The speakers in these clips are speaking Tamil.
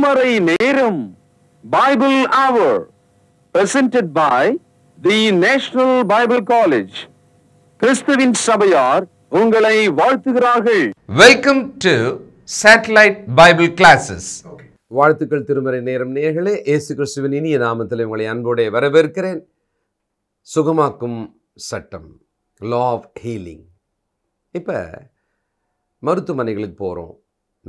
திருமறை நேரம் Bible Hour presented by the National Bible College. கிறிஸ்துவின் சபையார் உங்களை வாழ்த்துகிறார்கள். Welcome to Satellite Bible Classes. வாழ்த்துக்கள் திருமறை நேரம் நேயர்களே, இயேசு கிறிஸ்துவின் இனிய நாமத்தில் உங்களை அன்போடு வரவேற்கிறேன். சுகமாக்கும் சட்டம், லா ஆஃப் ஹீலிங். இப்போ மருத்துவமனைகளுக்கு போகிறோம்,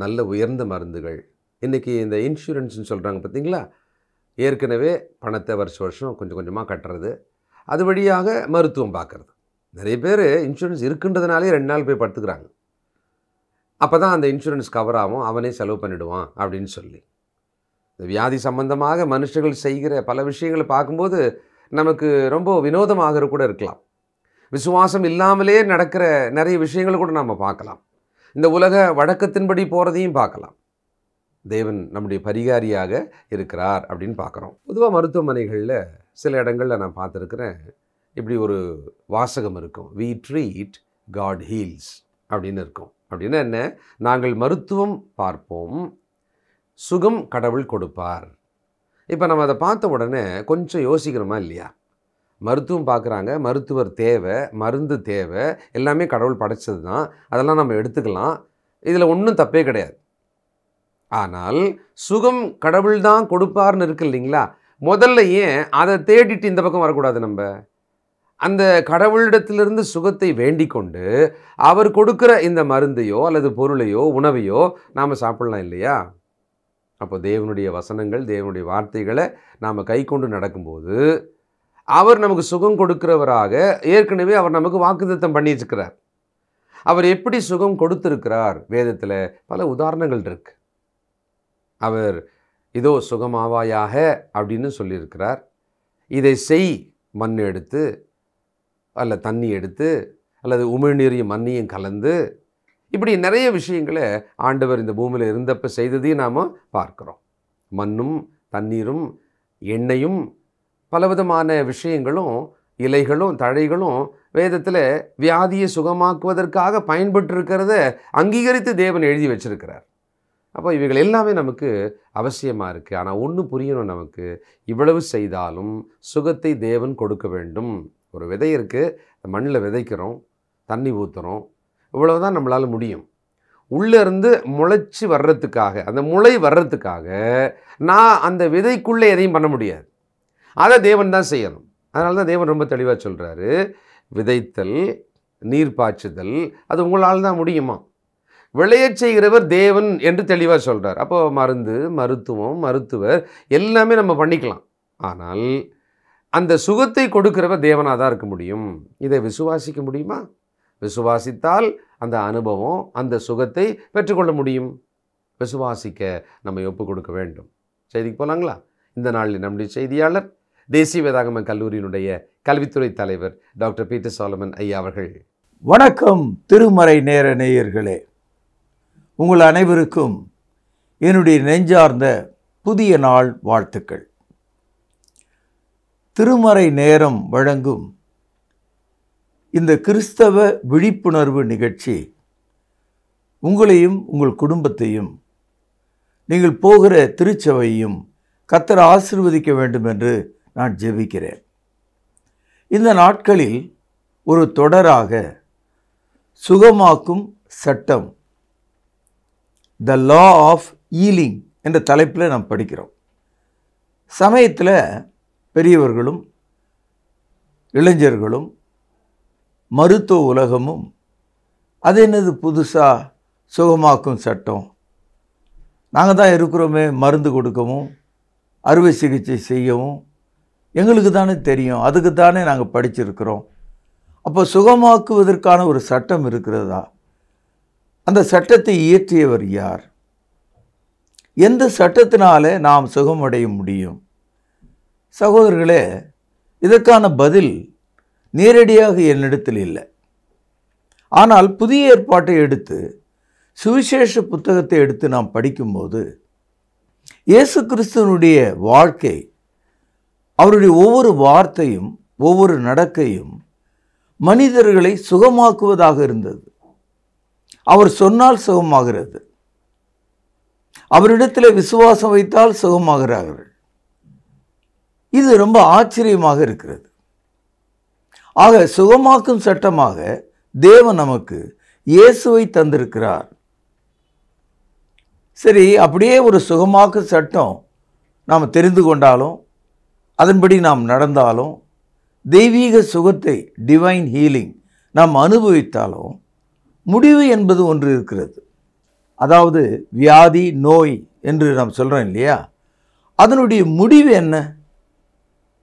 நல்ல உயர்ந்த மருந்துகள். இன்றைக்கி இந்த இன்சூரன்ஸ்னு சொல்கிறாங்க பார்த்தீங்களா, ஏற்கனவே பணத்தை வருஷம் கொஞ்சம் கொஞ்சமாக கட்டுறது, அது வழியாக மருத்துவம் பார்க்குறது. நிறைய பேர் இன்சூரன்ஸ் இருக்குன்றதுனாலே 2 நாள் போய் படுத்துக்கிறாங்க. அப்போ தான் அந்த இன்சூரன்ஸ் கவர் ஆகும், அவனே செலவு பண்ணிவிடுவான் அப்படின்னு சொல்லி. இந்த வியாதி சம்பந்தமாக மனுஷர்கள் செய்கிற பல விஷயங்களை பார்க்கும்போது நமக்கு ரொம்ப வினோதமாக கூட இருக்கலாம். விசுவாசம் இல்லாமலே நடக்கிற நிறைய விஷயங்களை கூட நம்ம பார்க்கலாம். இந்த உலக வழக்கத்தின்படி போகிறதையும் பார்க்கலாம். தேவன் நம்முடைய பரிகாரியாக இருக்கிறார் அப்படின்னு பார்க்குறோம். பொதுவாக மருத்துவமனைகளில் சில இடங்களில் நான் பார்த்துருக்குறேன், இப்படி ஒரு வாசகம் இருக்கும், we treat God heals அப்படின்னு இருக்கும். அப்படின்னா என்ன? நாங்கள் மருத்துவம் பார்ப்போம், சுகம் கடவுள் கொடுப்பார். இப்போ நம்ம அதை பார்த்த உடனே கொஞ்சம் யோசிக்கிறோமா இல்லையா? மருத்துவம் பார்க்குறாங்க, மருத்துவர் தேவை, மருந்து தேவை, எல்லாமே கடவுள் படைச்சது தான், அதெல்லாம் நம்ம எடுத்துக்கலாம், இதில் ஒன்றும் தப்பே கிடையாது. ஆனால் சுகம் கடவுள் தான் கொடுப்பார்னு இருக்கு இல்லைங்களா? முதல்ல ஏன் அதை தேடிட்டு இந்த பக்கம் வரக்கூடாது? நம்ம அந்த கடவுளிடத்திலிருந்து சுகத்தை வேண்டிக் கொண்டு அவர் கொடுக்குற இந்த மருந்தையோ அல்லது பொருளையோ உணவையோ நாம் சாப்பிடலாம் இல்லையா? அப்போ தேவனுடைய வசனங்கள், தேவனுடைய வார்த்தைகளை நாம் கை கொண்டு நடக்கும்போது அவர் நமக்கு சுகம் கொடுக்கிறவராக ஏற்கனவே அவர் நமக்கு வாக்குத்தத்தம் பண்ணியிருக்கிறார். அவர் எப்படி சுகம் கொடுத்திருக்கிறார்? வேதத்தில் பல உதாரணங்கள் இருக்கு. அவர் இதோ சுகமாவாயாக அப்படின்னு சொல்லியிருக்கிறார். இதை செய், மண் எடுத்து அல்ல தண்ணி எடுத்து அல்லது உமிழ்நீரையும் மண்ணையும் கலந்து, இப்படி நிறைய விஷயங்களை ஆண்டவர் இந்த பூமியில் இருந்தப்போ செய்ததையும் நாம் பார்க்குறோம். மண்ணும் தண்ணீரும் எண்ணெயும் பலவிதமான விஷயங்களும் இலைகளும் தழைகளும் வேதத்தில் வியாதியை சுகமாக்குவதற்காக பயன்பட்டுருக்கிறத அங்கீகரித்து தேவன் எழுதி வச்சிருக்கிறார். அப்போ இவைகள் எல்லாமே நமக்கு அவசியமாக இருக்குது. ஆனால் ஒன்று புரியணும், நமக்கு இவ்வளவு செய்தாலும் சுகத்தை தேவன் கொடுக்க வேண்டும். ஒரு விதை இருக்குது, மண்ணில் விதைக்கிறோம், தண்ணி ஊற்றுறோம், இவ்வளவு தான் நம்மளால் முடியும். உள்ளேருந்து முளைச்சி வர்றதுக்காக, அந்த முளை வர்றதுக்காக நான் அந்த விதைக்குள்ளே எதையும் பண்ண முடியாது, அதை தேவன் தான் செய்யணும். அதனால தான் தேவன் ரொம்ப தெளிவாக சொல்கிறாரு, விதைத்தல், நீர் பாய்ச்சுதல் அது உங்களால் தான் முடியுமா, விளையச் செய்கிறவர் தேவன் என்று தெளிவாக சொல்கிறார். அப்போது மருந்து, மருத்துவம், மருத்துவர் எல்லாமே நம்ம பண்ணிக்கலாம். ஆனால் அந்த சுகத்தை கொடுக்கிறவர் தேவனாக தான் இருக்க முடியும். இதை விசுவாசிக்க முடியுமா? விசுவாசித்தால் அந்த அனுபவம், அந்த சுகத்தை பெற்றுக்கொள்ள முடியும். விசுவாசிக்க நம்ம ஒப்பு கொடுக்க வேண்டும். செய்திக்கு போகலாங்களா? இந்த நாளில் நம்முடைய செய்தியாளர், தேசிய வேதாகம கல்லூரியினுடைய கல்வித்துறை தலைவர் டாக்டர் பீட்டர் சாலமன் ஐயா அவர்கள். வணக்கம் திருமறை நேர நேயர்களே, உங்கள் அனைவருக்கும் என்னுடைய நெஞ்சார்ந்த புதிய நாள் வாழ்த்துக்கள். திருமறை நேரம் வழங்கும் இந்த கிறிஸ்தவ விழிப்புணர்வு நிகழ்ச்சி உங்களையும் உங்கள் குடும்பத்தையும் நீங்கள் போகிற திருச்சபையையும் கர்த்தர் ஆசீர்வதிக்க வேண்டும் என்று நான் ஜெபிக்கிறேன். இந்த நாட்களில் ஒரு தொடராக சுகமாக்கும் சட்டம், த லா ஆஃப் ஹீலிங் என்ற தலைப்பில் நாம் படிக்கிறோம். சமயத்தில் பெரியவர்களும் இளைஞர்களும் மருத்துவ உலகமும் அது என்னது புதுசாக சுகமாக்கும் சட்டம், நாங்கள் தான் இருக்கிறோமே, மருந்து கொடுக்கவும் அறுவை சிகிச்சை செய்யவும் எங்களுக்கு தானே தெரியும், அதுக்கு தானே நாங்கள் படிச்சிருக்கிறோம், அப்போ சுகமாக்குவதற்கான ஒரு சட்டம் இருக்கிறதா? அந்த சட்டத்தை இயற்றியவர் யார்? எந்த சட்டத்தினால நாம் சுகமடைய முடியும்? சகோதரர்களே, இதற்கான பதில் நேரடியாக என்னிடத்தில் இல்லை. ஆனால் புதிய ஏற்பாட்டை எடுத்து, சுவிசேஷ புத்தகத்தை எடுத்து நாம் படிக்கும்போது இயேசு கிறிஸ்துவனுடைய வாழ்க்கை, அவருடைய ஒவ்வொரு வார்த்தையும் ஒவ்வொரு நடக்கையும் மனிதர்களை சுகமாக்குவதாக இருந்தது. அவர் சொன்னால் சுகமாகிறது. அவரிடத்தில் விசுவாசம் வைத்தால் சுகமாகிறார்கள். இது ரொம்ப ஆச்சரியமாக இருக்கிறது. ஆக சுகமாக்கும் சட்டமாக தேவன் நமக்கு இயேசுவை தந்திருக்கிறார். சரி, அப்படியே ஒரு சுகமாக்கும் சட்டம் நாம் தெரிந்து கொண்டாலும் அதன்படி நாம் நடந்தாலும் தெய்வீக சுகத்தை டிவைன் ஹீலிங் நாம் அனுபவித்தாலும் முடிவு என்பது ஒன்று இருக்கிறது. அதாவது வியாதி நோய் என்று நாம் சொல்கிறோம் இல்லையா, அதனுடைய முடிவு என்ன?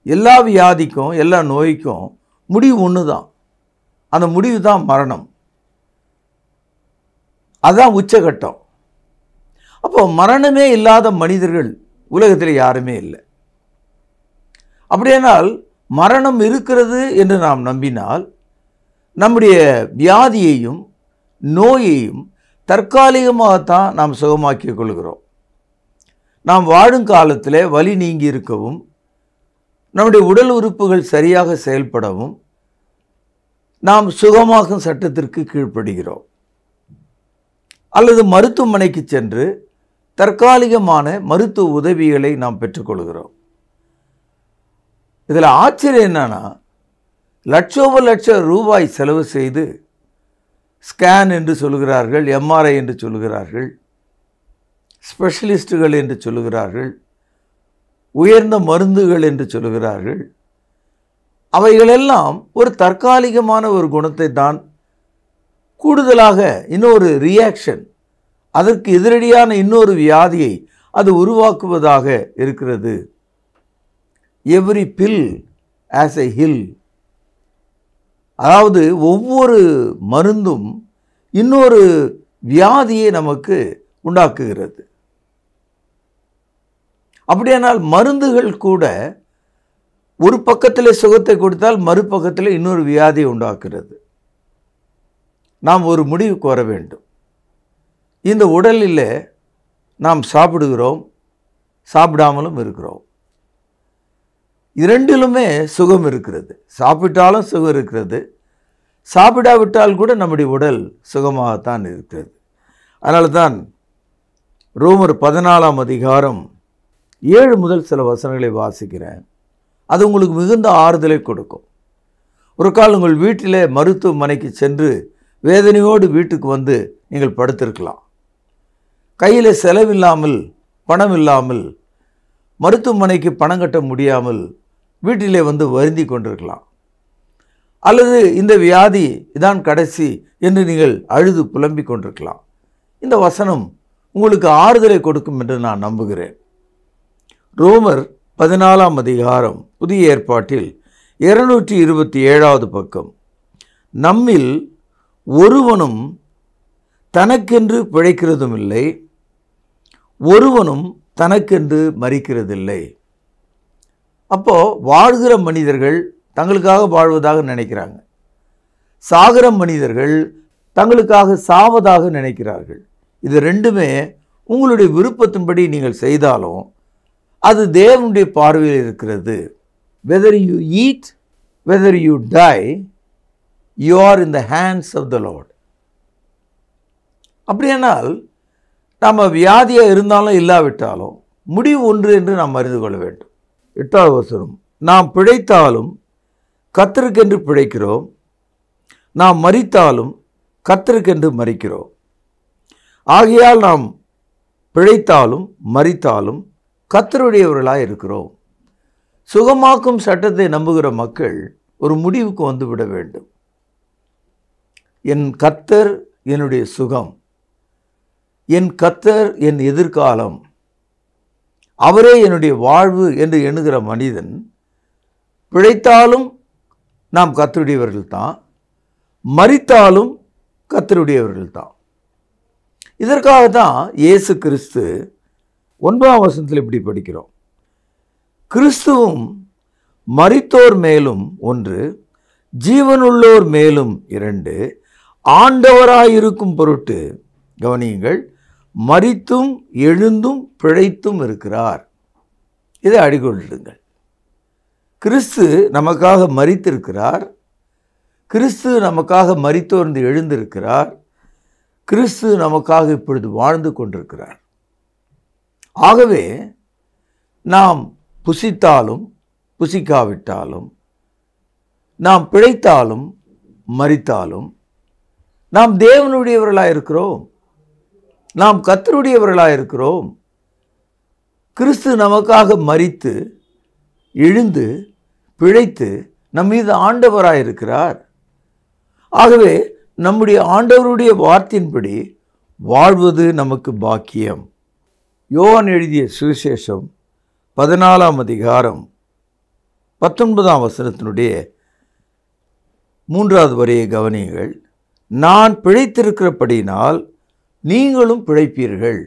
எல்லா வியாதிக்கும் எல்லா நோய்க்கும் முடிவு ஒன்று தான். அந்த முடிவு தான் மரணம். அதுதான் உச்சகட்டம். அப்போ மரணமே இல்லாத மனிதர்கள் உலகத்தில் யாருமே இல்லை. அப்படியானால் மரணம் இருக்கிறது என்று நாம் நம்பினால் நம்முடைய வியாதியையும் நோயையும் தற்காலிகமாகத்தான் நாம் சுகமாக்கிக் கொள்கிறோம். நாம் வாழும் காலத்தில் வலி நீங்கி இருக்கவும் நம்முடைய உடல் உறுப்புகள் சரியாக செயல்படவும் நாம் சுகமாக்கும் சட்டத்திற்கு கீழ்ப்படுகிறோம். அல்லது மருத்துவமனைக்கு சென்று தற்காலிகமான மருத்துவ உதவிகளை நாம் பெற்றுக்கொள்கிறோம். இதில் ஆச்சரியம் என்னன்னா, லட்சோப லட்சம் ரூபாய் செலவு செய்து ஸ்கேன் என்று சொல்கிறார்கள், எம்ஆர்ஐ என்று சொல்கிறார்கள், ஸ்பெஷலிஸ்டுகள் என்று சொல்கிறார்கள், உயர்ந்த மருந்துகள் என்று சொல்கிறார்கள். அவைகளெல்லாம் ஒரு தற்காலிகமான ஒரு குணத்தை தான், கூடுதலாக இன்னொரு ரியாக்ஷன், அதற்கு எதிரடியான இன்னொரு வியாதியை அது உருவாக்குவதாக இருக்கிறது. Every pill as a hill. அதாவது ஒவ்வொரு மருந்தும் இன்னொரு வியாதியை நமக்கு உண்டாக்குகிறது. அப்படியானால் மருந்துகள் கூட ஒரு பக்கத்தில் சுகத்தை கொடுத்தால் மறுபக்கத்தில் இன்னொரு வியாதியை உண்டாக்குறது. நாம் ஒரு முடிவுக்கு வர வேண்டும். இந்த உடலில் நாம் சாப்பிடுகிறோம், சாப்பிடாமலும் இருக்கிறோம். இரண்டிலுமே சுகம் இருக்கிறது. சாப்பிட்டாலும் சுகம் இருக்கிறது, சாப்பிடாவிட்டால் கூட நம்முடைய உடல் சுகமாகத்தான் இருக்கிறது. அதனால தான் ரோமர் 14ஆம் அதிகாரம் 7 முதல் சில வசனங்களை வாசிக்கிறேன். அது உங்களுக்கு மிகுந்த ஆறுதலை கொடுக்கும். ஒரு கால் உங்கள் வீட்டில் மருத்துவமனைக்கு சென்று வேதனையோடு வீட்டுக்கு வந்து நீங்கள் படுத்திருக்கலாம். கையில் செலவில்லாமல், பணம் இல்லாமல், மருத்துவமனைக்கு பணம் கட்ட முடியாமல் வீட்டிலே வந்து வருந்தி கொண்டிருக்கலாம். அல்லது இந்த வியாதி இதான் கடைசி என்று நீங்கள் அழுது புலம்பிக் கொண்டிருக்கலாம். இந்த வசனம் உங்களுக்கு ஆறுதலை கொடுக்கும் என்று நான் நம்புகிறேன். ரோமர் 14ஆம் அதிகாரம் புதிய ஏற்பாட்டில் 227வது பக்கம். நம்மில் ஒருவனும் தனக்கென்று பிழைக்கிறதும் இல்லை, ஒருவனும் தனக்கென்று மரிக்கிறதில்லை. அப்போது வாழ்கிற மனிதர்கள் தங்களுக்காக வாழ்வதாக நினைக்கிறாங்க, சாகிற மனிதர்கள் தங்களுக்காக சாவதாக நினைக்கிறார்கள். இது ரெண்டுமே உங்களுடைய விருப்பத்தின்படி நீங்கள் செய்தாலும் அது தேவனுடைய பார்வையில் இருக்கிறது. whether you eat, whether you die, you are in the hands of the Lord. அப்படியானால் நாம் வியாதியாக இருந்தாலும் இல்லாவிட்டாலும் முடிவு ஒன்று என்று நாம் அறிந்து கொள்ள வேண்டும். 8வது வசனம், நாம் பிழைத்தாலும் கர்த்தருக்கென்று பிழைக்கிறோம், நாம் மரித்தாலும் கர்த்தருக்கென்று மரிக்கிறோம். ஆகையால் நாம் பிழைத்தாலும் மரித்தாலும் கர்த்தருடையவர்களாக இருக்கிறோம். சுகமாக்கும் சட்டத்தை நம்புகிற மக்கள் ஒரு முடிவுக்கு வந்துவிட வேண்டும். என் கர்த்தர் என்னுடைய சுகம், என் கர்த்தர் என் எதிர்காலம், அவரே என்னுடைய வாழ்வு என்று எண்ணுகிற மனிதன் பிழைத்தாலும் நாம் கர்த்தருடையவர்கள் தான், மரித்தாலும் கர்த்தருடையவர்கள் தான். இதற்காக தான் இயேசு கிறிஸ்து 9ஆம் வசனத்தில் இப்படி படிக்கிறோம், கிறிஸ்துவும் மரித்தோர் மேலும் 1, ஜீவனுள்ளோர் மேலும் 2, ஆண்டவராயிருக்கும் பொருட்டு, கவனியுங்கள், மரித்தும் எழுந்தும் பிழைத்தும் இருக்கிறார். இதை அடிக்கொள்ளுங்கள். கிறிஸ்து நமக்காக மரித்திருக்கிறார், கிறிஸ்து நமக்காக மரித்தோர்ந்து எழுந்திருக்கிறார், கிறிஸ்து நமக்காக இப்பொழுது வாழ்ந்து கொண்டிருக்கிறார். ஆகவே நாம் புசித்தாலும் புசிக்காவிட்டாலும், நாம் பிழைத்தாலும் மரித்தாலும் நாம் தேவனுடையவர்களாக இருக்கிறோம். நாம் கர்த்தருடையவர்களாக இருக்கிறோம். கிறிஸ்து நமக்காக மரித்து எழுந்து பிழைத்து நம் மீது ஆண்டவராக இருக்கிறார். ஆகவே நம்முடைய ஆண்டவருடைய வார்த்தையின்படி வாழ்வது நமக்கு பாக்கியம். யோவான் எழுதிய சுவிசேஷம் 14ஆம் அதிகாரம் 19ஆம் வசனத்தினுடைய 3வது வரியை கவனியுங்கள். நான் பிழைத்திருக்கிறபடியினால் நீங்களும் பிழைப்பீர்கள்.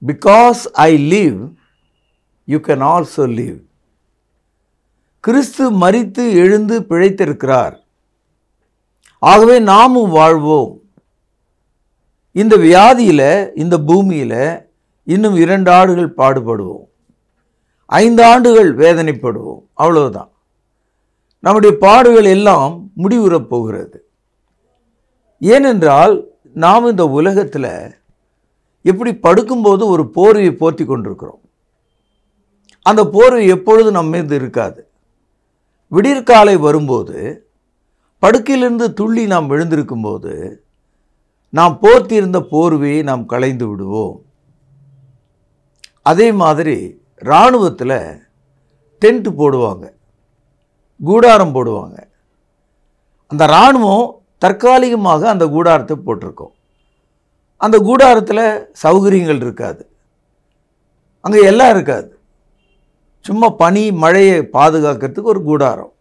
Because I live, you can also live. கிறிஸ்து மரித்து எழுந்து பிழைத்திருக்கிறார். ஆகவே நாமும் வாழ்வோம். இந்த வியாதியில், இந்த பூமியில் இன்னும் 2 ஆண்டுகள் பாடுபடுவோம், 5 ஆண்டுகள் வேதனைப்படுவோம். அவ்வளவுதான். நம்முடைய பாடுகள் எல்லாம் முடிவுறப் போகிறது. ஏனென்றால் நாம் இந்த உலகத்தில் எப்படி படுக்கும்போது ஒரு போர்வையை போர்த்தி கொண்டிருக்கிறோம். அந்த போர்வை எப்பொழுதும் நம்ம மீது இருக்காது. விடியற்காலை வரும்போது, படுக்கையிலிருந்து துள்ளி நாம் எழுந்திருக்கும்போது நாம் போர்த்தியிருந்த போர்வையை நாம் களைந்து விடுவோம். அதே மாதிரி இராணுவத்தில் டென்ட் போடுவாங்க, கூடாரம் போடுவாங்க. அந்த இராணுவம் தற்காலிகமாக அந்த கூடாரத்தை போட்டிருக்கோம். அந்த கூடாரத்தில் சௌகரியங்கள் இருக்காது, அங்கே எல்லாம் இருக்காது. சும்மா பனி மழையை பாதுகாக்கிறதுக்கு ஒரு கூடாரம்.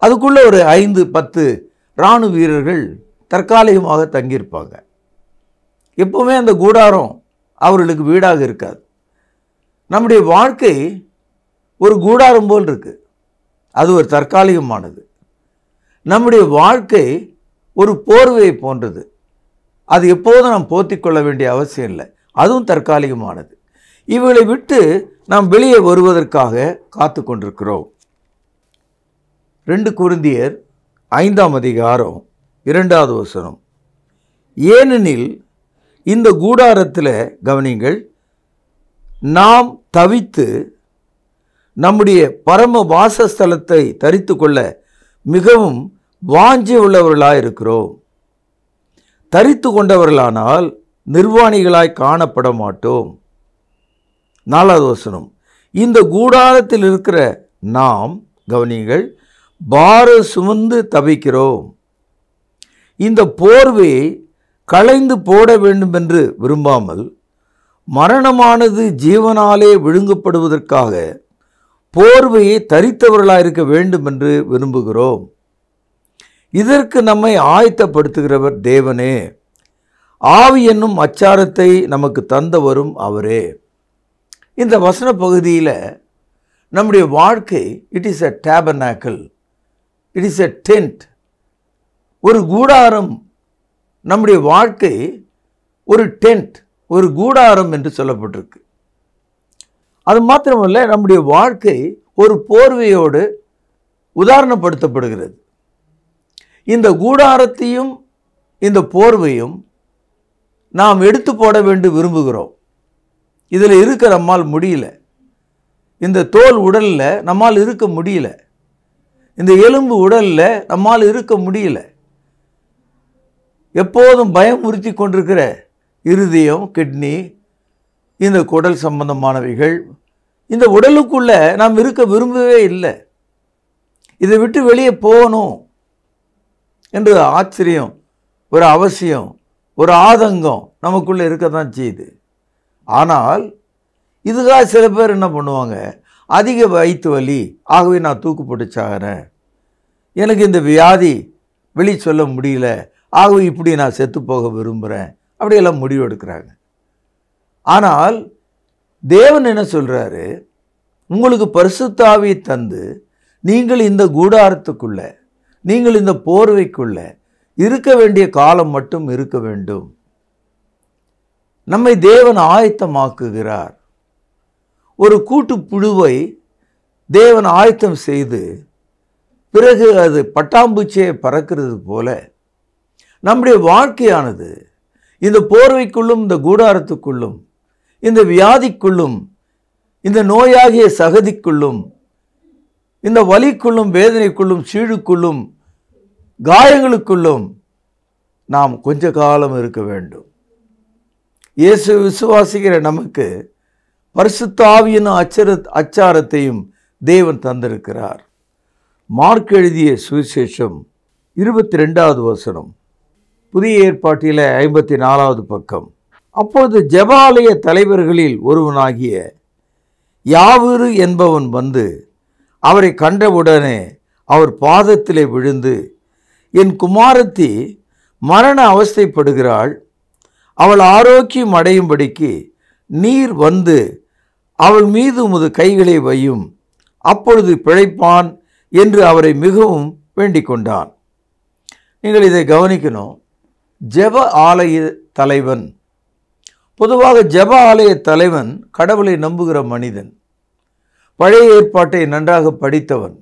அதுக்குள்ளே ஒரு 5-10 இராணுவ வீரர்கள் தற்காலிகமாக தங்கியிருப்பாங்க. எப்போவுமே அந்த கூடாரம் அவர்களுக்கு வீடாக இருக்காது. நம்முடைய வாழ்க்கை ஒரு கூடாரம் போல் இருக்குது. அது ஒரு தற்காலிகமானது. நம்முடைய வாழ்க்கை ஒரு போர்வை போன்றது. அது எப்போதும் நாம் போர்த்தி கொள்ள வேண்டிய அவசியம் இல்லை. அதுவும் தற்காலிகமானது. இவளை விட்டு நாம் வெளியே வருவதற்காக காத்து கொண்டிருக்கிறோம். 2 கொரிந்தியர் 5ஆம் அதிகாரம் 2வது வசனம். ஏனெனில் இந்த கூடாரத்தில் கவனிங்கள், நாம் தவித்து நம்முடைய பரம வாசஸ்தலத்தை தரித்து கொள்ள மிகவும் வாஞ்சி உள்ளவர்களாக இருக்கிறோம். தரித்து கொண்டவர்களானால் நிர்வாணிகளாய் காணப்பட மாட்டோம். 4வது வசனம். இந்த கூடாரத்தில் இருக்கிற நாம் கவனிங்கள், பாரம் சுமந்து தவிக்கிறோம். இந்த போர்வையை களைந்து போட வேண்டும் என்று விரும்பாமல், மரணமானது ஜீவனாலே விழுங்கப்படுவதற்காக போர்வையை தரித்தவர்களாக இருக்க வேண்டும் என்று விரும்புகிறோம். இதற்கு நம்மை ஆயத்தப்படுத்துகிறவர் தேவனே. ஆவி என்னும் அச்சாரத்தை நமக்கு தந்தவரும் அவரே. இந்த வசன பகுதியில் நம்முடைய வாழ்க்கை, it is a tabernacle, it is a tent, ஒரு கூடாரம். நம்முடைய வாழ்க்கை ஒரு டென்ட், ஒரு கூடாரம் என்று சொல்லப்பட்டிருக்கு. அது மாத்திரமல்ல, நம்முடைய வாழ்க்கை ஒரு போர்வையோடு உதாரணப்படுத்தப்படுகிறது. இந்த கூடாரத்தையும் இந்த போர்வையும் நாம் எடுத்து போட வேண்டும் விரும்புகிறோம். இதில் இருக்க நம்மால் முடியல. இந்த தோல் உடலில் நம்மால் இருக்க முடியல. இந்த எலும்பு உடலில் நம்மால் இருக்க முடியல. எப்போதும் பயமுறுத்தி கொண்டிருக்கிற இருதயம், கிட்னி, இந்த குடல் சம்பந்தமானவைகள் இந்த உடலுக்குள்ள நாம் இருக்க விரும்பவே இல்லை. இதை விட்டு வெளியே போகணும் என்று ஆச்சரியம், ஒரு அவசியம், ஒரு ஆதங்கம் நமக்குள்ளே இருக்க தான் செய்யுது. ஆனால் இதுக்காக சில பேர் என்ன பண்ணுவாங்க, அதிக வயிற்று வலி, ஆகவே நான் தூக்கு போட்டு சாகிறேன், எனக்கு இந்த வியாதி வெளியே சொல்ல முடியல, ஆகவே இப்படி நான் செத்து போக விரும்புகிறேன், அப்படியெல்லாம் முடிவு எடுக்கிறாங்க. ஆனால் தேவன் என்ன சொல்கிறாரு, உங்களுக்கு பரிசுத்த ஆவியை தந்து நீங்கள் இந்த கூடாரத்துக்குள்ள, நீங்கள் இந்த போர்வைக்குள்ள இருக்க வேண்டிய காலம் மட்டும் இருக்க வேண்டும். நம்மை தேவன் ஆயத்தமாக்குகிறார். ஒரு கூட்டு புழுவை தேவன் ஆயத்தம் செய்து பிறகு அது பட்டாம்பூச்சியை பறக்கிறது போல நம்முடைய வாழ்க்கையானது இந்த போர்வைக்குள்ளும் இந்த கூடாரத்துக்குள்ளும் இந்த வியாதிக்குள்ளும், இந்த நோயாகிய சகதிக்குள்ளும், இந்த வலிக்குள்ளும், வேதனைக்குள்ளும், சீழுக்குள்ளும், காயங்களுக்குள்ளும் நாம் கொஞ்ச காலம் இருக்க வேண்டும். இயேசு விசுவாசிக்கிற நமக்கு பரிசுத்த ஆவியின் அச்சாரத்தையும் தேவன் தந்திருக்கிறார். மார்க் எழுதிய சுவிசேஷம் 22வது வசனம், புதிய ஏற்பாட்டில் 54வது பக்கம். அப்பொழுது ஜெபாலய தலைவர்களில் ஒருவனாகிய யாவீரு என்பவன் வந்து அவரை கண்டவுடனே அவர் பாதத்திலே விழுந்து, என் குமாரத்தி மரண அவஸ்தைப்படுகிறாள், அவள் ஆரோக்கியம் அடையும்படிக்கு நீர் வந்து அவள் மீது உமது கைகளை வையும், அப்பொழுது பிழைப்பான் என்று அவரை மிகவும் வேண்டிக் கொண்டான். நீங்கள் இதை கவனிக்கணும். ஜெப ஆலய தலைவன், பொதுவாக ஜெப ஆலய தலைவன் கடவுளை நம்புகிற மனிதன், பழைய ஏற்பாட்டை நன்றாக படித்தவன்,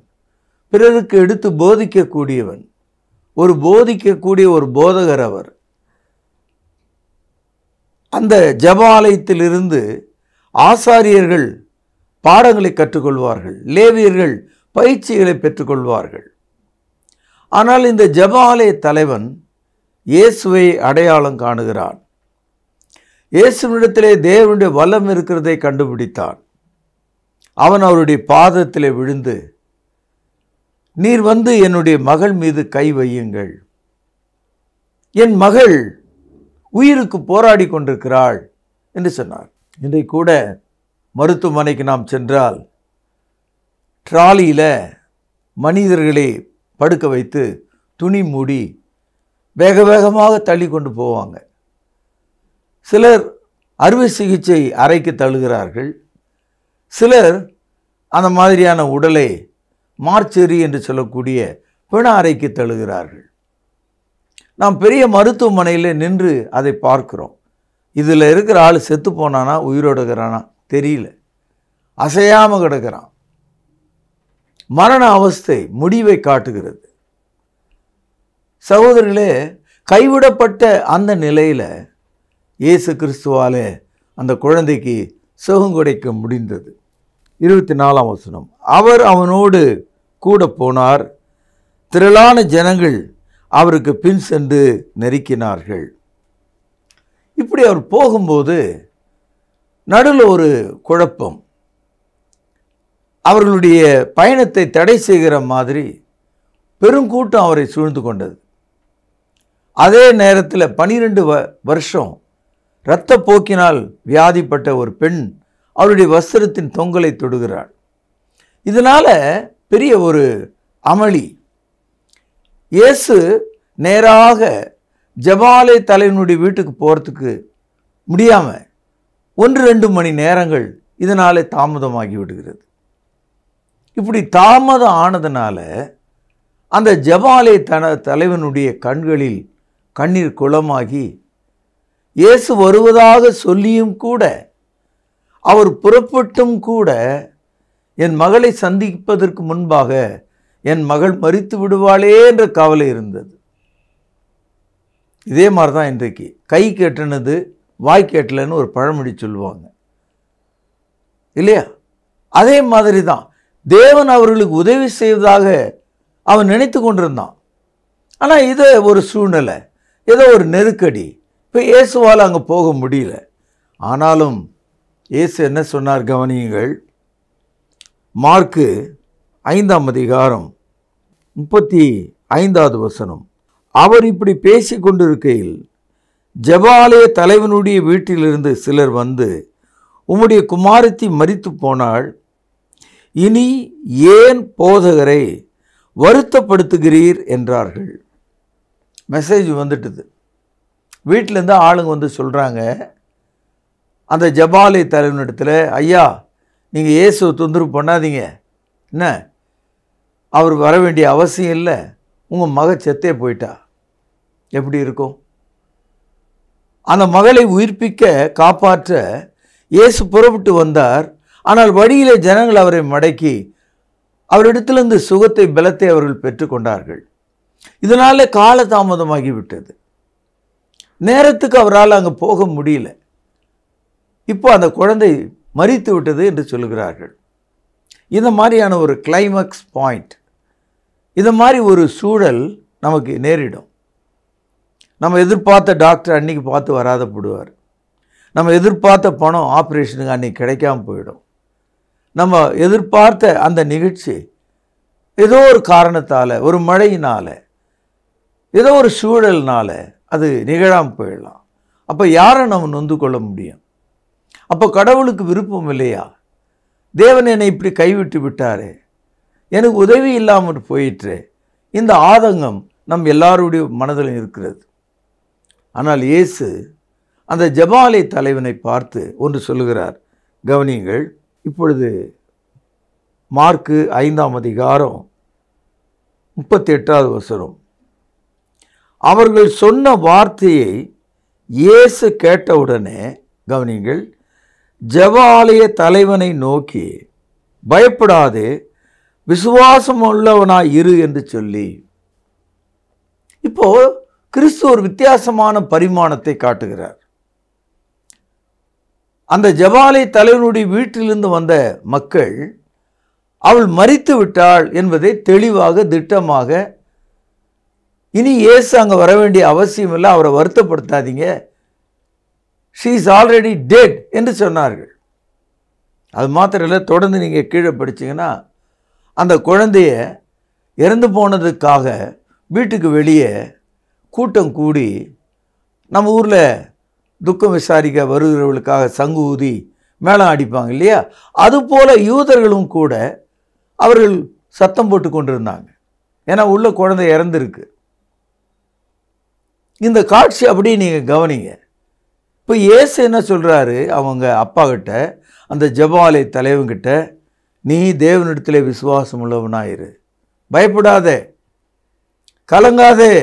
பிறருக்கு எடுத்து போதிக்கக்கூடியவன், போதிக்கக்கூடிய ஒரு போதகர் அவர். அந்த ஜெப ஆலயத்திலிருந்து ஆசாரியர்கள் பாடங்களை கற்றுக்கொள்வார்கள், லேவியர்கள் பயிற்சிகளை பெற்றுக்கொள்வார்கள். ஆனால் இந்த ஜெப ஆலய தலைவன் இயேசுவை அடையாளம் காணுகிறான். இயேசுவினிடத்திலே தேவனுடைய வல்லம் இருக்கிறதை கண்டுபிடித்தான். அவன் அவருடைய பாதத்திலே விழுந்து, நீர் வந்து என்னுடைய மகள் மீது கை வையுங்கள், என் மகள் உயிருக்கு போராடி கொண்டிருக்கிறாள் என்று சொன்னார். இன்றைக்கு கூட மருத்துவமனைக்கு நாம் சென்றால் ட்ராலியில் மனிதர்களை படுக்க வைத்து துணி மூடி வேக வேகமாக தள்ளி கொண்டு போவாங்க. சிலர் அறுவை சிகிச்சை அறைக்கு தள்ளுகிறார்கள், சிலர் அந்த மாதிரியான உடலை மார்ச்சரி என்று சொல்லக்கூடிய பிண அறைக்கு தள்ளுகிறார்கள். நாம் பெரிய மருத்துவமனையில் நின்று அதை பார்க்கிறோம். இதில் இருக்கிற ஆள் செத்து போனானா உயிரோடு இருக்கிறானா தெரியல, அசையாமல் கிடக்கிறான். மரண அவஸ்தை முடிவை காட்டுகிறது. சகோதரர்களே, கைவிடப்பட்ட அந்த நிலையில் இயேசு கிறிஸ்துவாலே அந்த குழந்தைக்கு சுகம் கிடைக்க முடிந்தது. 24ஆம் வசனம், அவர் அவனோடு கூட போனார், திரளான ஜனங்கள் அவருக்கு பின் சென்று நெருக்கினார்கள். இப்படி அவர் போகும்போது நடுவில் ஒரு குழப்பம், அவர்களுடைய பயணத்தை தடை செய்கிற மாதிரி பெருங்கூட்டம் அவரை சூழ்ந்து கொண்டது. அதே நேரத்தில் 12 வருஷம் இரத்த போக்கினால் வியாதிப்பட்ட ஒரு பெண் அவருடைய வஸ்திரத்தின் தொங்கலை தொடுகிறாள். இதனால் பெரிய ஒரு அமளி. இயேசு நேராக ஜெபாலய தலைவனுடைய வீட்டுக்கு போகிறதுக்கு முடியாமல் 1-2 மணி நேரங்கள் இதனாலே தாமதமாகி விடுகிறது. இப்படி தாமதம் ஆனதுனால அந்த ஜெபாலய தலைவனுடைய கண்களில் கண்ணீர் குளமாகி, இயேசு வருவதாக சொல்லியும் கூட, அவர் புறப்பட்டும் கூட, என் மகளை சந்திப்பதற்கு முன்பாக என் மகள் மரித்து விடுவாளே என்ற கவலை இருந்தது. இதே மாதிரி தான் இன்றைக்கு கை கெட்டினது வாய் கேட்டலன்னு ஒரு பழமொழி சொல்லுவாங்க இல்லையா? அதே மாதிரி தான் தேவன் அவர்களுக்கு உதவி செய்வதாக அவன் நினைத்து கொண்டிருந்தான். ஆனால் இது ஒரு சூழ்நிலை, ஏதோ ஒரு நெருக்கடி. இப்போ இயேசுவால் அங்கே போக முடியல. ஆனாலும் இயேசு என்ன சொன்னார் கவனியுங்கள். மார்க்கு 5ஆம் அதிகாரம் 35வது வசனம், அவர் இப்படி பேசி கொண்டிருக்கையில் ஜெபாலய தலைவனுடைய வீட்டிலிருந்து சிலர் வந்து, உம்முடைய குமாரத்தி மரித்து போனாள், இனி ஏன் போதகரை வருத்தப்படுத்துகிறீர் என்றார்கள். மெசேஜ் வந்துட்டுது. வீட்டிலேருந்து ஆளுங்க வந்து சொல்கிறாங்க அந்த ஜெபாலய தலைவனிடத்தில், ஐயா நீங்கள் இயேசுவை தொந்தரவு பண்ணாதீங்க, என்ன அவர் வர வேண்டிய அவசியம் இல்லை, உங்கள் மக செத்தே போயிட்டா எப்படி இருக்கும்? அந்த மகளை உயிர்ப்பிக்க காப்பாற்ற இயேசு புறப்பட்டு வந்தார். ஆனால் வழியிலே ஜனங்கள் அவரை மடக்கி அவரிடத்திலிருந்து சுகத்தை பலத்தை அவர்கள் பெற்றுக்கொண்டார்கள். இதனால காலதாமதமாகிவிட்டது. நேரத்துக்கு அவரால் அங்கே போக முடியல. இப்போ அந்த குழந்தை மரித்து விட்டது என்று சொல்லுகிறார்கள். இந்த மாதிரியான ஒரு கிளைமேக்ஸ் பாயிண்ட், இந்த மாதிரி ஒரு சூழல் நமக்கு நேரிடும். நம்ம எதிர்பார்த்த டாக்டர் அன்றைக்கி பார்த்து வராத போடுவார். நம்ம எதிர்பார்த்த பணம் ஆப்ரேஷனுக்கு அன்றைக்கி கிடைக்காம போயிடும். நம்ம எதிர்பார்த்த அந்த நிகழ்ச்சி ஏதோ ஒரு காரணத்தால், ஒரு மழையினால், ஏதோ ஒரு சூழல்னால் அது நிகழாமல் போயிடலாம். அப்போ யாரை நம்ம நொந்து கொள்ள முடியும்? அப்போ கடவுளுக்கு விருப்பம் இல்லையா? தேவன் என்னை இப்படி கைவிட்டு விட்டாரே, எனக்கு உதவி இல்லாமல் போயிற்று. இந்த ஆதங்கம் நம் எல்லாருடைய மனதிலும் இருக்கிறது. ஆனால் இயேசு அந்த ஜெபாலய தலைவனை பார்த்து ஒன்று சொல்லுகிறார். கவனியுங்கள். இப்பொழுது மார்க்கு 5ஆம் அதிகாரம் 38வது வசனம். அவர்கள் சொன்ன வார்த்தையை இயேசு கேட்டவுடனே, கவனியுங்கள், ஜெபாலய தலைவனை நோக்கி, பயப்படாதே, விசுவாசம் உள்ளவனாய் இரு என்று சொல்லி. இப்போ கிறிஸ்து ஒரு வித்தியாசமான பரிமாணத்தை காட்டுகிறார். அந்த ஜெபாலய தலைவனுடைய வீட்டிலிருந்து வந்த மக்கள் அவள் மரித்து விட்டாள் என்பதை தெளிவாக திட்டமாக, இனி இயேசு அங்கே வர வேண்டிய அவசியம் இல்லை, அவரை வருத்தப்படுத்தாதீங்க, ஷீ இஸ் ஆல்ரெடி டெட் என்று சொன்னார்கள். அது மாத்திரம் இல்லை, தொடர்ந்து நீங்கள் கீழே படிச்சிங்கன்னா அந்த குழந்தைய இறந்து போனதுக்காக வீட்டுக்கு வெளியே கூட்டம் கூடி, நம்ம ஊரில் துக்கம் விசாரிக்க வருகிறவர்களுக்காக சங்கு ஊதி மேளம் அடிப்பாங்க இல்லையா, அதுபோல் யூதர்களும் கூட அவர்கள் சத்தம் போட்டு கொண்டிருந்தாங்க. ஏன்னா உள்ள குழந்தை இறந்துருக்கு. இந்த காட்சி அப்படியே நீங்கள் கவனிங்க. இப்போ இயேசு என்ன சொல்கிறாரு அவங்க அப்பா கிட்ட, அந்த ஜெபாலய தலைவன்கிட்ட, நீ தேவனிடத்தில் விசுவாசம் உள்ளவனாயிரு, பயப்படாதே, கலங்காதே.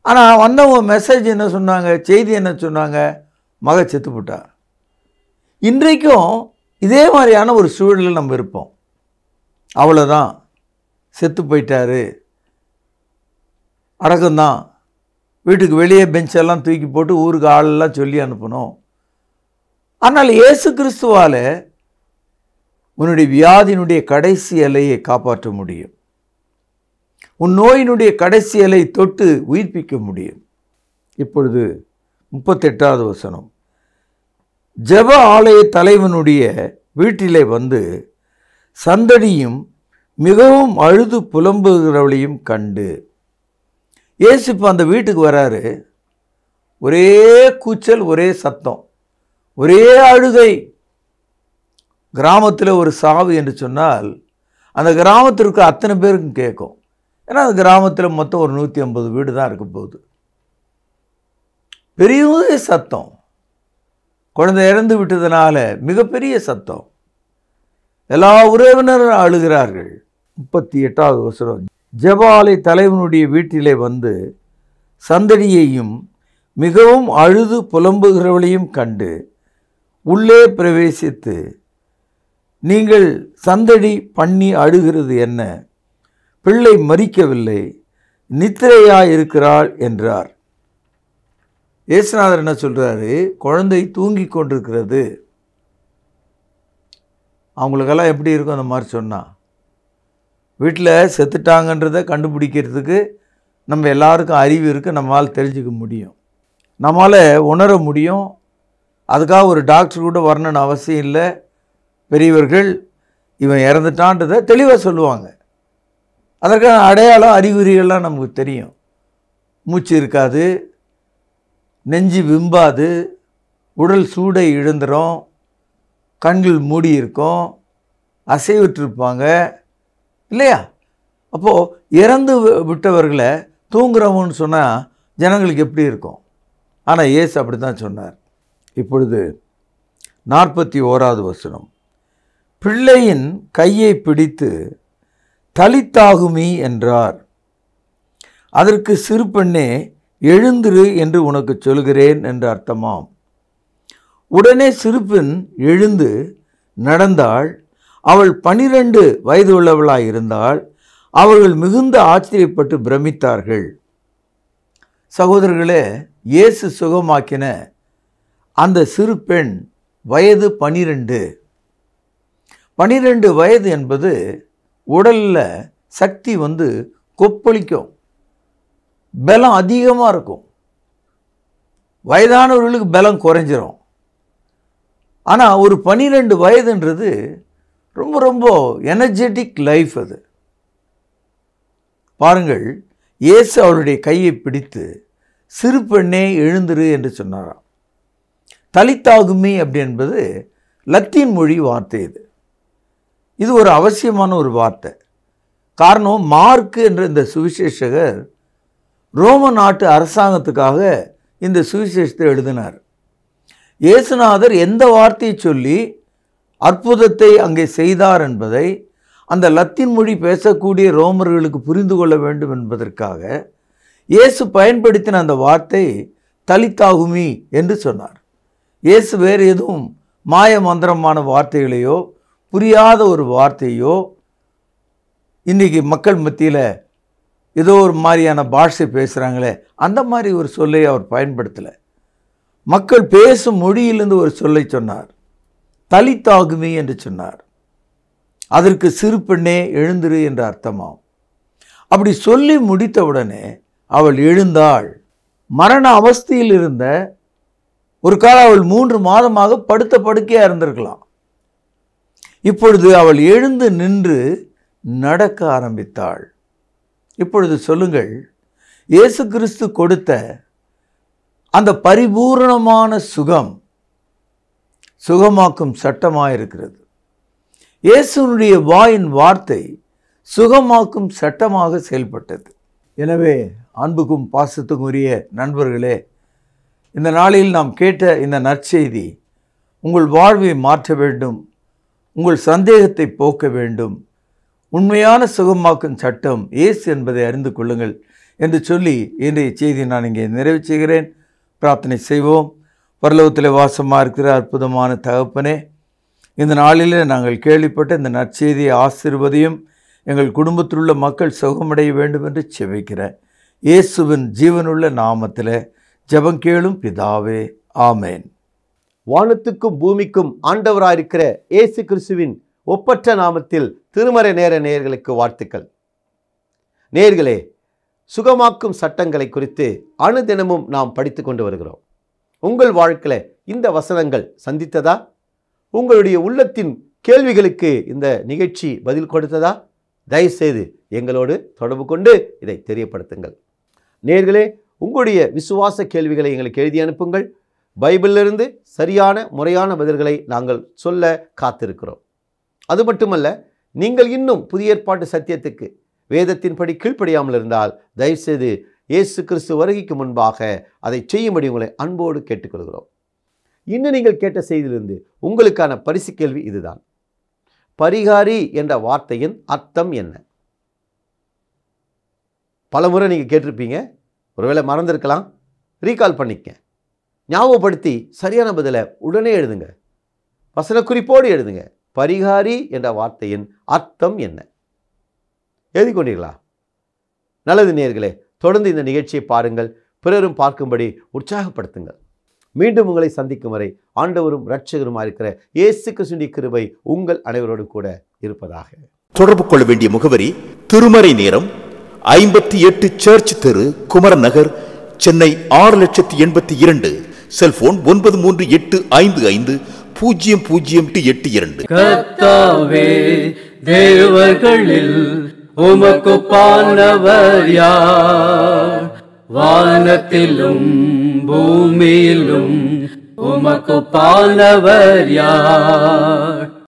ஆனால் வந்தவங்க மெசேஜ் என்ன சொன்னாங்க, செய்தி என்ன சொன்னாங்க? மக செத்து போட்டா. இன்றைக்கும் இதே மாதிரியான ஒரு சூழலில் நம்ம இருப்போம். அவ்வளோதான், செத்து போயிட்டாரு, அடக்கம்தான், வீட்டுக்கு வெளியே பெஞ்செல்லாம் தூக்கி போட்டு ஊருக்கு ஆளெல்லாம் சொல்லி அனுப்பணும். ஆனால் இயேசு கிறிஸ்துவால் உன்னுடைய வியாதியினுடைய கடைசி எல்லையை காப்பாற்ற முடியும். உன் நோயினுடைய கடைசி எல்லை தொட்டு உயிர்ப்பிக்க முடியும். இப்பொழுது 38வது வசனம். ஜெப ஆலய தலைவனுடைய வீட்டிலே வந்து சந்தடியும் மிகவும் அழுது புலம்புகிறவளையும் கண்டு. இயேசு இப்போ அந்த வீட்டுக்கு வராரு. ஒரே கூச்சல், ஒரே சத்தம், ஒரே அழுகை. கிராமத்தில் ஒரு சாவு என்று சொன்னால் அந்த கிராமத்திற்கு அத்தனை பேருக்கும் கேட்கும். ஏன்னா அந்த கிராமத்தில் மொத்தம் ஒரு 150 வீடு தான் இருக்க போகுது. பெரிய சத்தம், குழந்தை இறந்து விட்டதுனால மிகப்பெரிய சத்தம், எல்லா உறவினரும் அழுகிறார்கள். 38வது வசனம். ஜெபாலய தலைவனுடைய வீட்டிலே வந்து சந்தடியையும் மிகவும் அழுது புலம்புகிறவளையும் கண்டு உள்ளே பிரவேசித்து, நீங்கள் சந்தடி பண்ணி அழுகிறது என்ன? பிள்ளை மரிக்கவில்லை, நித்திரையாயிருக்கிறாள் என்றார். இயேசுநாதர் என்ன சொல்கிறாரு? குழந்தை தூங்கி கொண்டிருக்கிறது. அவங்களுக்கெல்லாம் எப்படி இருக்கும் அந்த மாதிரி சொன்னால்? வீட்டில் செத்துட்டாங்கன்றதை கண்டுபிடிக்கிறதுக்கு நம்ம எல்லாருக்கும் அறிவு இருக்குது, நம்மளால் தெரிஞ்சுக்க முடியும், நம்மளால் உணர முடியும். அதுக்காக ஒரு டாக்டர் கூட வரணும்னு அவசியம் இல்லை. பெரியவர்கள் இவன் இறந்துட்டான்றதை தெளிவாக சொல்லுவாங்க. அதற்கான அடையாளம், அறிகுறிகள்லாம் நமக்கு தெரியும். மூச்சு இருக்காது, நெஞ்சு விம்பாது, உடல் சூடை இழந்துடும், கண்கள் மூடி இருக்கும், அசைவிட்டிருப்பாங்க இல்லையா? அப்போது இறந்து விட்டவர்களை தூங்குறவன்னு சொன்னால் ஜனங்களுக்கு எப்படி இருக்கும்? ஆனால் இயேசு அப்படி தான் சொன்னார். இப்பொழுது 41வது வசனம். பிள்ளையின் கையை பிடித்து தலித்தாகுமி என்றார். அதற்கு சிறு பெண்ணே எழுந்திரு என்று உனக்கு சொல்கிறேன் என்று அர்த்தமாம். உடனே சிறுபெண் எழுந்து நடந்தாள். அவள் 12 வயது உள்ளவளாய் இருந்தாள். அவர்கள் மிகுந்த ஆச்சரியப்பட்டு பிரமித்தார்கள். சகோதரர்களே, இயேசு சுகமாக்கின அந்த சிறு பெண் வயது 12. 12 வயது என்பது உடலில் சக்தி கொப்பளிக்கும், பலம் அதிகமாக இருக்கும். வயதானவர்களுக்கு பலம் குறைஞ்சிரும். ஆனால் ஒரு 12 வயதுன்றது ரொம்ப ரொம்ப எனர்ஜெட்டிக் லைஃப். அது பாருங்கள், இயேசு அவருடைய கையை பிடித்து சிறு பெண்ணே எழுந்திரு என்று சொன்னாராம். தலித்தாகுமி அப்படி என்பது லத்தீன் மொழி வார்த்தை. இது ஒரு அவசியமான ஒரு வார்த்தை. காரணம், மார்க்கு என்ற இந்த சுவிசேஷகர் ரோம நாட்டு அரசாங்கத்துக்காக இந்த சுவிசேஷத்தை எழுதினார். இயேசுநாதர் எந்த வார்த்தையை சொல்லி அற்புதத்தை அங்கே செய்தார் என்பதை அந்த லத்தீன் மொழி பேசக்கூடிய ரோமர்களுக்கு புரிந்து கொள்ள வேண்டும் என்பதற்காக இயேசு பயன்படுத்தின அந்த வார்த்தை தலித்தாகுமி என்று சொன்னார். இயேசு வேறு எதுவும் மாய மந்திரமான வார்த்தைகளையோ புரியாத ஒரு வார்த்தையோ இன்றைக்கி மக்கள் மத்தியில் ஏதோ ஒரு மாதிரியான பாஷை பேசுகிறாங்களே அந்த மாதிரி ஒரு சொல்லை அவர் பயன்படுத்தலை. மக்கள் பேசும் மொழியிலிருந்து ஒரு சொல்லை சொன்னார், தலித்தாகுமி என்று சொன்னார். அதற்கு சிறு பெண்ணே எழுந்திரு என்ற அர்த்தமாம். அப்படி சொல்லி முடித்தவுடனே அவள் எழுந்தாள். மரண அவஸ்தையில் இருந்த ஒரு காலம் அவள் 3 மாதமாக படுத்த படுக்கையாக இருந்திருக்கலாம். இப்பொழுது அவள் எழுந்து நின்று நடக்க ஆரம்பித்தாள். இப்பொழுது சொல்லுங்கள், இயேசு கிறிஸ்து கொடுத்த அந்த பரிபூரணமான சுகமாக்கும் சட்டமாயிருக்கிறது. இயேசுனுடைய வாயின் வார்த்தை சுகமாக்கும் சட்டமாக செயல்பட்டது. எனவே அன்புக்கும் பாசத்துக்கும் உரிய நண்பர்களே, இந்த நாளில் நாம் கேட்ட இந்த நற்செய்தி உங்கள் வாழ்வை மாற்ற வேண்டும், உங்கள் சந்தேகத்தை போக்க வேண்டும். உண்மையான சுகமாக்கும் சட்டம் இயேசு என்பதை அறிந்து கொள்ளுங்கள் என்று சொல்லி இன்றைய செய்தியை நான் இங்கே நிறைவு செய்கிறேன். பிரார்த்தனை செய்வோம். பரலோகத்தில் வாசமாக இருக்கிற அற்புதமான தகப்பனே, இந்த நாளில் நாங்கள் கேள்விப்பட்ட இந்த நற்செய்தியை ஆசீர்வதியும், எங்கள் குடும்பத்தில் உள்ள மக்கள் சுகமடைய வேண்டும் என்று செபிக்கிறேன். இயேசுவின் ஜீவனுள்ள நாமத்தில் ஜெபம் கேளும் பிதாவே, ஆமேன். வானத்துக்கும் பூமிக்கும் ஆண்டவராயிருக்கிற இயேசு கிறிஸ்துவின் ஒப்பற்ற நாமத்தில் திருமறை நேர நேயர்களுக்கு வாழ்த்துக்கள். நேயர்களே, சுகமாக்கும் சட்டங்களை குறித்து அனுதினமும் நாம் படித்து கொண்டு வருகிறோம். உங்கள் வாழ்க்கையில் இந்த வசனங்கள் சந்தித்ததா? உங்களுடைய உள்ளத்தின் கேள்விகளுக்கு இந்த நிகழ்ச்சி பதில் கொடுத்ததா? தயவுசெய்து எங்களோடு தொடர்பு கொண்டு இதை தெரியப்படுத்துங்கள். நேயர்களே, உங்களுடைய விசுவாச கேள்விகளை எங்களுக்கு எழுதி அனுப்புங்கள். பைபிளிலிருந்து சரியான முறையான பதில்களை நாங்கள் சொல்ல காத்திருக்கிறோம். அது மட்டுமல்ல, நீங்கள் இன்னும் புதிய ஏற்பாட்டு சத்தியத்துக்கு வேதத்தின்படி கீழ்ப்படியாமல் இருந்தால் தயவுசெய்து இயேசு கிறிஸ்து வருகைக்கு முன்பாக அதை செய்யும்படி உங்களை அன்போடு கேட்டுக்கொள்கிறோம். இன்னும் நீங்கள் கேட்ட செய்தியிலிருந்து உங்களுக்கான பரிசு கேள்வி இதுதான். பரிகாரி என்ற வார்த்தையின் அர்த்தம் என்ன? பலமுறை நீங்கள் கேட்டிருப்பீங்க, ஒருவேளை மறந்துருக்கலாம். ரீகால் பண்ணிக்க, ஞாபகப்படுத்தி சரியான பதிலை உடனே எழுதுங்க. வசன குறிப்போடு எழுதுங்க. பரிகாரி என்ற வார்த்தையின் அர்த்தம் என்ன? எழுதி கொண்டீர்களா? நல்லது நேயர்களே, தொடர்ந்து இந்த நிகழ்ச்சியை பாருங்கள், பிறரும் பார்க்கும்படி உற்சாகப்படுத்துங்கள். மீண்டும் உங்களை சந்திக்கும் வரை ஆண்டவரும் இரட்சகருமாக இருக்கிற இயேசு கிறிஸ்துவின் கிருபை உங்கள் அனைவரோடும் கூட இருப்பதாக. தொடர்பு கொள்ள வேண்டிய முகவரி: திருமறை நேரம், 58 சர்ச் தெரு, குமரன் நகர், சென்னை 6,82,000. செல்போன் 9385500882. கர்த்தாவே, தேவர்களில் உமக்குப்பானவர் யார்? வானத்திலும் பூமியிலும் உமக்குப்பானவர் யார்?